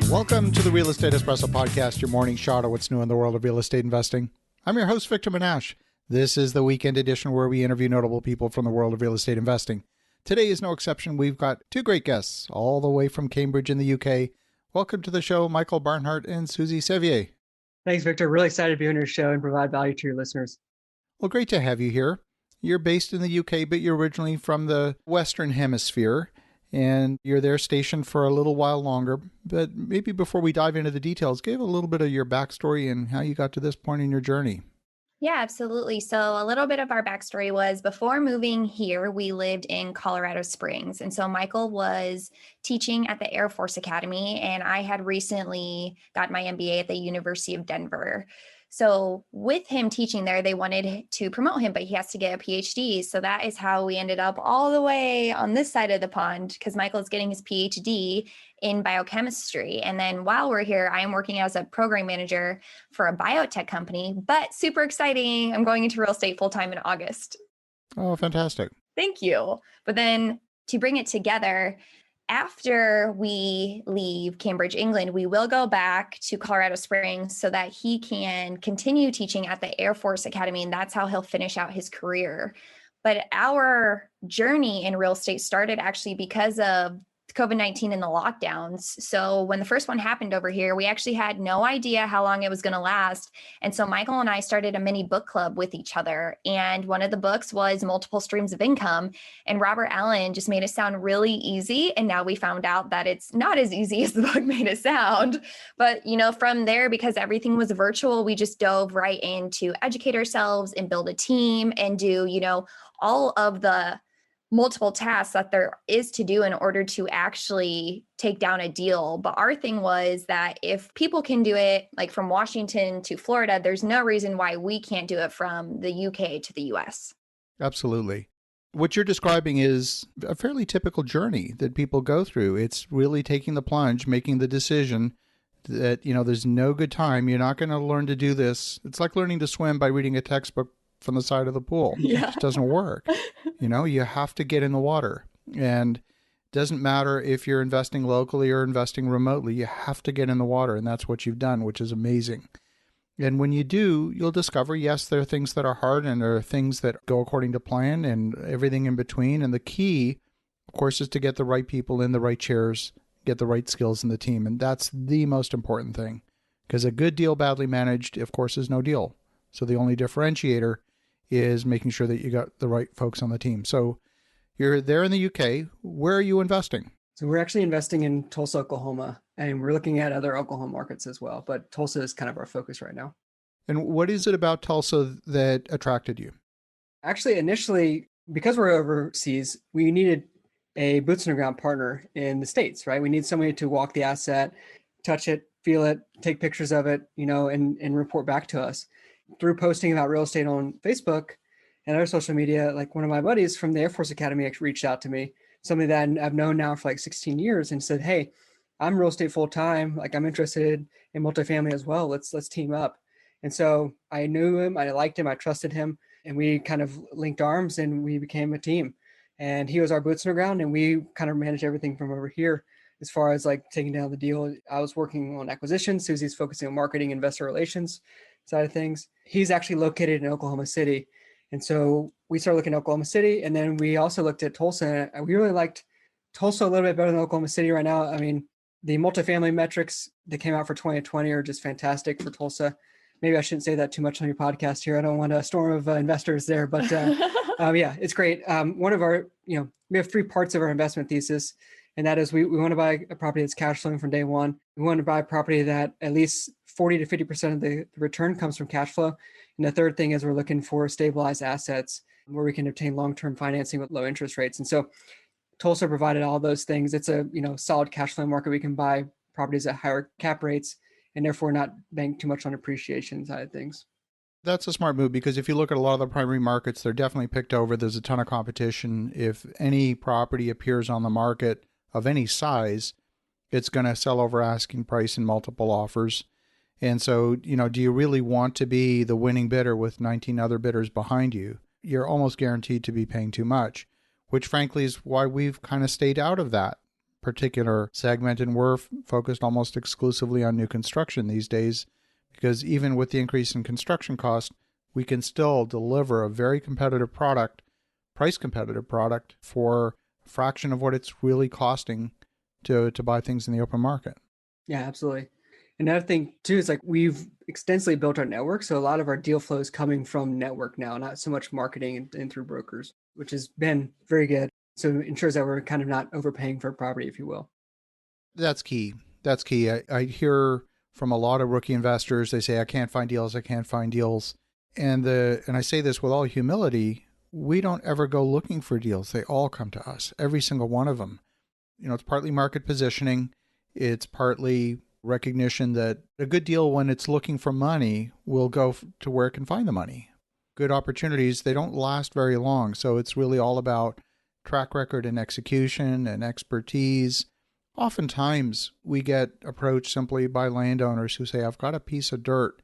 Welcome to the Real Estate Espresso Podcast, your morning shot of what's new in the world of real estate investing. I'm your host, Victor Menashe. This is the weekend edition where we interview notable people from the world of real estate investing. Today is no exception. We've got two great guests all the way from Cambridge in the UK. Welcome to the show, Michael Barnhart and Suzy Sevier. Thanks, Victor. Really excited to be on your show and provide value to your listeners. Well, great to have you here. You're based in the UK, but you're originally from the Western Hemisphere, and you're there stationed for a little while longer. But maybe before we dive into the details, give a little bit of your backstory and how you got to this point in your journey. Yeah, absolutely. So a little bit of our backstory was before moving here, we lived in Colorado Springs. And so Michael was teaching at the Air Force Academy, and I had recently got my MBA at the University of Denver. So with him teaching there, they wanted to promote him, but he has to get a PhD. So that is how we ended up all the way on this side of the pond, because Michael is getting his PhD in biochemistry. And then while we're here, I am working as a program manager for a biotech company, but super exciting. I'm going into real estate full-time in August. Oh, fantastic. Thank you. But then to bring it together, after we leave Cambridge, England, we will go back to Colorado Springs so that he can continue teaching at the Air Force Academy, and that's how he'll finish out his career. But our journey in real estate started actually because of COVID-19 and the lockdowns. So when the first one happened over here, we actually had no idea how long it was going to last. And so Michael and I started a mini book club with each other. And one of the books was Multiple Streams of Income. And Robert Allen just made it sound really easy. And now we found out that it's not as easy as the book made it sound. But, from there, because everything was virtual, we just dove right in to educate ourselves and build a team and do, all of the multiple tasks that there is to do in order to actually take down a deal. But our thing was that if people can do it, like from Washington to Florida, there's no reason why we can't do it from the UK to the US. Absolutely. What you're describing is a fairly typical journey that people go through. It's really taking the plunge, making the decision that, there's no good time. You're not going to learn to do this. It's like learning to swim by reading a textbook from the side of the pool. Yeah. It just doesn't work. You have to get in the water. And it doesn't matter if you're investing locally or investing remotely, you have to get in the water. And that's what you've done, which is amazing. And when you do, you'll discover, yes, there are things that are hard and there are things that go according to plan and everything in between. And the key, of course, is to get the right people in the right chairs, get the right skills in the team. And that's the most important thing, because a good deal badly managed, of course, is no deal. So the only differentiator is making sure that you got the right folks on the team. So you're there in the UK. Where are you investing? So we're actually investing in Tulsa, Oklahoma, and we're looking at other Oklahoma markets as well. But Tulsa is kind of our focus right now. And what is it about Tulsa that attracted you? Actually, initially, because we're overseas, we needed a boots on the ground partner in the States, right? We need somebody to walk the asset, touch it, feel it, take pictures of it, and report back to us. Through posting about real estate on Facebook and other social media, like one of my buddies from the Air Force Academy actually reached out to me, somebody that I've known now for like 16 years, and said, "Hey, I'm real estate full time. Like I'm interested in multifamily as well. Let's team up." And so I knew him, I liked him, I trusted him, and we kind of linked arms and we became a team. And he was our boots on the ground, and we kind of managed everything from over here. As far as like taking down the deal, I was working on acquisitions. Suzy's focusing on marketing, investor relations side of things. He's actually located in Oklahoma City. And so we started looking at Oklahoma City, and then we also looked at Tulsa. And we really liked Tulsa a little bit better than Oklahoma City right now. I mean, the multifamily metrics that came out for 2020 are just fantastic for Tulsa. Maybe I shouldn't say that too much on your podcast here. I don't want a storm of investors there, but yeah, it's great. One of our, we have three parts of our investment thesis. And that is we want to buy a property that's cash flowing from day one. We want to buy a property that at least 40 to 50% of the return comes from cash flow. And the third thing is we're looking for stabilized assets where we can obtain long-term financing with low interest rates. And so Tulsa provided all those things. It's a solid cash flow market. We can buy properties at higher cap rates and therefore not bank too much on appreciation side of things. That's a smart move, because if you look at a lot of the primary markets, they're definitely picked over. There's a ton of competition. If any property appears on the market of any size, it's going to sell over asking price in multiple offers. And so, do you really want to be the winning bidder with 19 other bidders behind you? You're almost guaranteed to be paying too much, which frankly is why we've kind of stayed out of that particular segment, and we're focused almost exclusively on new construction these days, because even with the increase in construction cost, we can still deliver a very competitive product, price competitive product, for a fraction of what it's really costing to buy things in the open market. Yeah, absolutely. Another thing too is like we've extensively built our network. So a lot of our deal flow is coming from network now, not so much marketing and through brokers, which has been very good. So it ensures that we're kind of not overpaying for property, if you will. That's key. That's key. I hear from a lot of rookie investors, they say, I can't find deals. I can't find deals. And I say this with all humility, we don't ever go looking for deals. They all come to us, every single one of them. It's partly market positioning. It's partly recognition that a good deal, when it's looking for money, will go to where it can find the money. Good opportunities, they don't last very long. So it's really all about track record and execution and expertise. Oftentimes, we get approached simply by landowners who say, I've got a piece of dirt.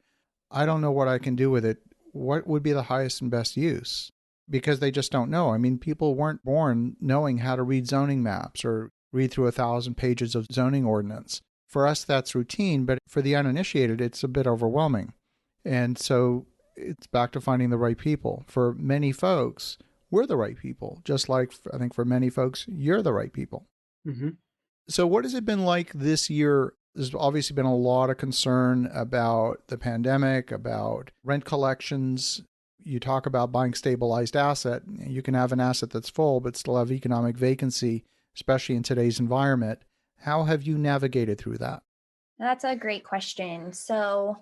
I don't know what I can do with it. What would be the highest and best use? Because they just don't know. I mean, people weren't born knowing how to read zoning maps or read through 1,000 pages of zoning ordinance. For us, that's routine, but for the uninitiated, it's a bit overwhelming. And so it's back to finding the right people. For many folks, we're the right people, just like I think for many folks, you're the right people. Mm-hmm. So what has it been like this year? There's obviously been a lot of concern about the pandemic, about rent collections. You talk about buying stabilized asset. You can have an asset that's full, but still have economic vacancy, especially in today's environment. How have you navigated through that? That's a great question. So,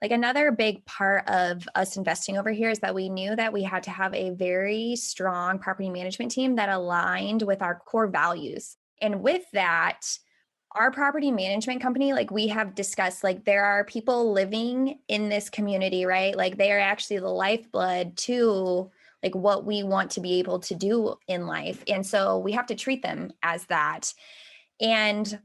like, another big part of us investing over here is that we knew that we had to have a very strong property management team that aligned with our core values. And with that, our property management company, like we have discussed, like there are people living in this community, right? Like they are actually the lifeblood to like what we want to be able to do in life. And so we have to treat them as that. And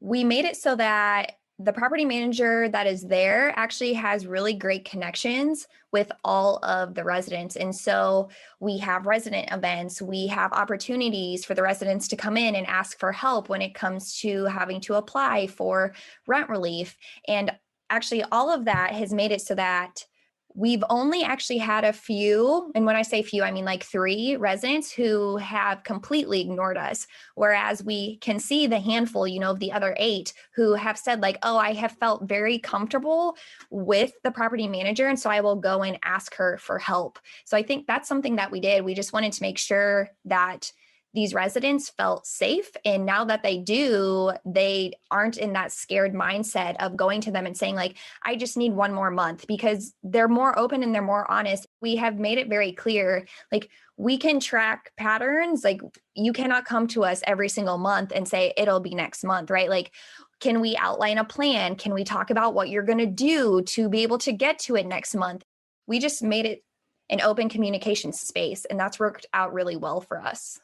we made it so that the property manager that is there actually has really great connections with all of the residents. And so we have resident events, we have opportunities for the residents to come in and ask for help when it comes to having to apply for rent relief. And actually all of that has made it so that we've only actually had a few, and when I say few, I mean like 3 residents who have completely ignored us. Whereas we can see the handful, of the other 8 who have said like, oh, I have felt very comfortable with the property manager. And so I will go and ask her for help. So I think that's something that we did. We just wanted to make sure that these residents felt safe. And now that they do, they aren't in that scared mindset of going to them and saying like, I just need 1 more month, because they're more open and they're more honest. We have made it very clear, like we can track patterns. Like you cannot come to us every single month and say it'll be next month, right? Like, can we outline a plan? Can we talk about what you're going to do to be able to get to it next month? We just made it an open communication space, and that's worked out really well for us.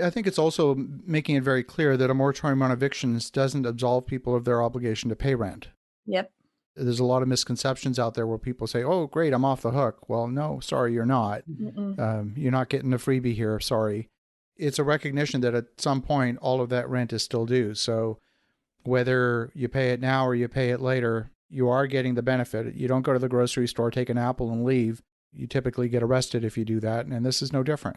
I think it's also making it very clear that a moratorium on evictions doesn't absolve people of their obligation to pay rent. Yep. There's a lot of misconceptions out there where people say, oh, great, I'm off the hook. Well, no, sorry, you're not. You're not getting a freebie here. Sorry. It's a recognition that at some point, all of that rent is still due. So whether you pay it now or you pay it later, you are getting the benefit. You don't go to the grocery store, take an apple and leave. You typically get arrested if you do that. And this is no different.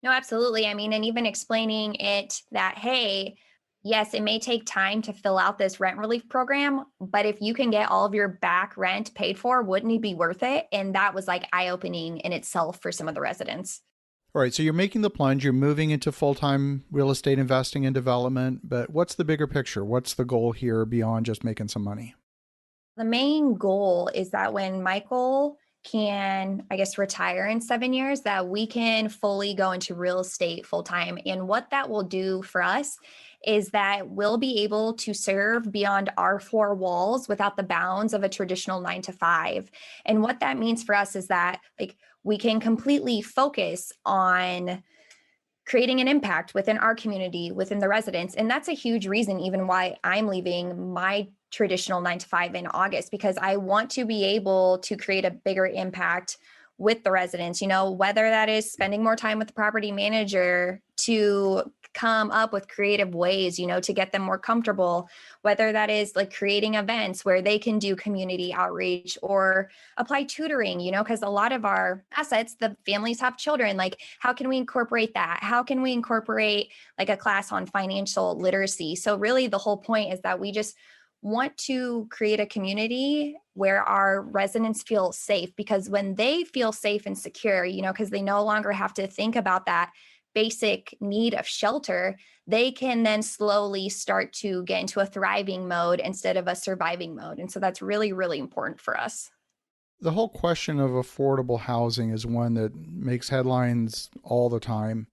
No, absolutely. I mean, and even explaining it that, hey, yes, it may take time to fill out this rent relief program, but if you can get all of your back rent paid for, wouldn't it be worth it? And that was like eye-opening in itself for some of the residents. All right. So you're making the plunge, you're moving into full-time real estate investing and development, but what's the bigger picture? What's the goal here beyond just making some money? The main goal is that when Michael can, I guess, retire in 7 years, that we can fully go into real estate full time. And what that will do for us is that we'll be able to serve beyond our 4 walls without the bounds of a traditional 9 to 5. And what that means for us is that like we can completely focus on creating an impact within our community, within the residents. And that's a huge reason even why I'm leaving my traditional 9 to 5 in August, because I want to be able to create a bigger impact with the residents, whether that is spending more time with the property manager to come up with creative ways, to get them more comfortable, whether that is like creating events where they can do community outreach or apply tutoring, because a lot of our assets, the families have children. Like, how can we incorporate that? How can we incorporate like a class on financial literacy? So really the whole point is that we just want to create a community where our residents feel safe, because when they feel safe and secure, because they no longer have to think about that basic need of shelter, they can then slowly start to get into a thriving mode instead of a surviving mode. And so that's really, really important for us. The whole question of affordable housing is one that makes headlines all the time,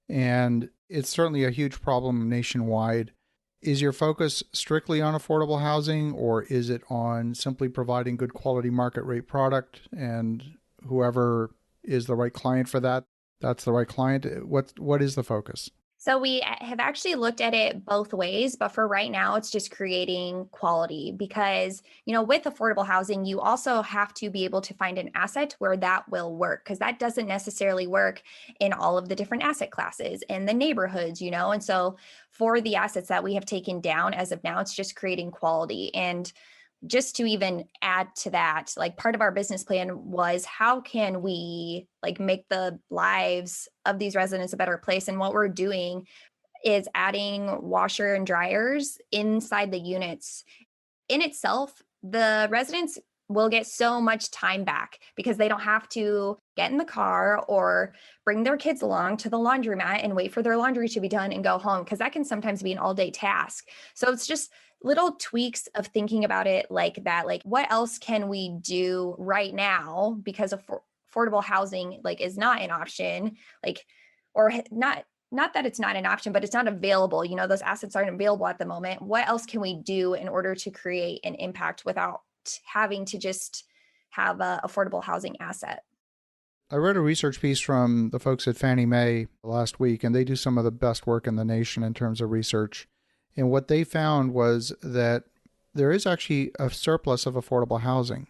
and it's certainly a huge problem nationwide. Is your focus strictly on affordable housing, or is it on simply providing good quality market rate product, and whoever is the right client for that, that's the right client? What is the focus? So we have actually looked at it both ways, but for right now, it's just creating quality because, with affordable housing, you also have to be able to find an asset where that will work, because that doesn't necessarily work in all of the different asset classes and the neighborhoods, And so for the assets that we have taken down as of now, it's just creating quality. And just to even add to that, like part of our business plan was how can we like make the lives of these residents a better place? And what we're doing is adding washer and dryers inside the units. In itself, the residents will get so much time back because they don't have to get in the car or bring their kids along to the laundromat and wait for their laundry to be done and go home, because that can sometimes be an all-day task. So it's just little tweaks of thinking about it like that. Like, what else can we do right now? Because affordable housing like is not an option, like, or not that it's not an option, but it's not available. Those assets aren't available at the moment. What else can we do in order to create an impact without having to just have an affordable housing asset? I read a research piece from the folks at Fannie Mae last week, and they do some of the best work in the nation in terms of research. And what they found was that there is actually a surplus of affordable housing,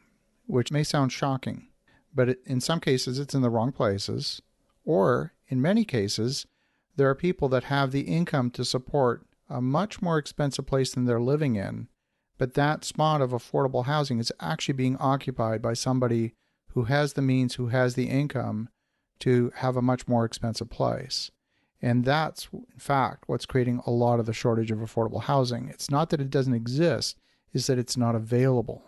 which may sound shocking, but in some cases it's in the wrong places, or in many cases, there are people that have the income to support a much more expensive place than they're living in, but that spot of affordable housing is actually being occupied by somebody who has the means, who has the income to have a much more expensive place. And that's, in fact, what's creating a lot of the shortage of affordable housing. It's not that it doesn't exist, it's that it's not available.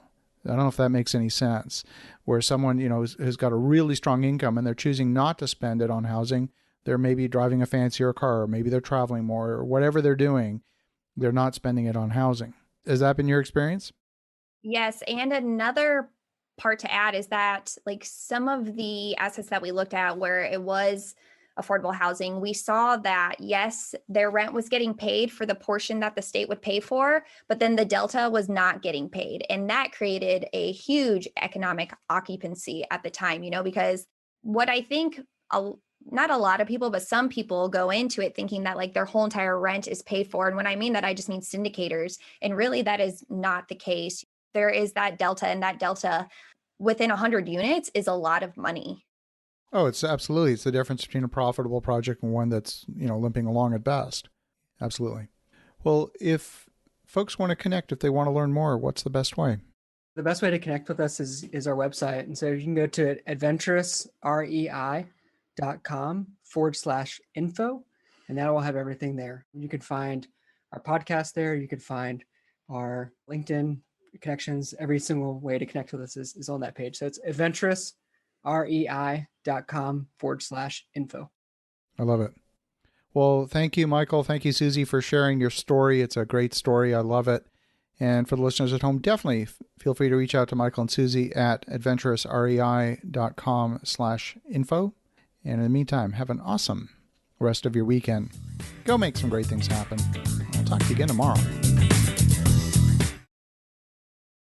I don't know if that makes any sense. Where someone, has got a really strong income and they're choosing not to spend it on housing, they're maybe driving a fancier car, or maybe they're traveling more, or whatever they're doing, they're not spending it on housing. Has that been your experience? Yes. And another part to add is that like some of the assets that we looked at where it was affordable housing, we saw that, yes, their rent was getting paid for the portion that the state would pay for, but then the delta was not getting paid. And that created a huge economic occupancy at the time, because what I think not a lot of people, but some people go into it thinking that like their whole entire rent is paid for. And when I mean that, I just mean syndicators. And really that is not the case. There is that delta, and that delta within 100 units is a lot of money. Oh, it's absolutely. It's the difference between a profitable project and one that's, limping along at best. Absolutely. Well, if folks want to connect, if they want to learn more, what's the best way? The best way to connect with us is our website. And so you can go to adventurousrei.com/info, and that will have everything there. You can find our podcast there. You can find our LinkedIn connections. Every single way to connect with us is on that page. So it's adventurousrei.com/info. I love it. Well, thank you, Michael. Thank you, Suzy, for sharing your story. It's a great story. I love it. And for the listeners at home, definitely feel free to reach out to Michael and Suzy at adventurousrei.com/info. And in the meantime, have an awesome rest of your weekend. Go make some great things happen. I'll talk to you again tomorrow.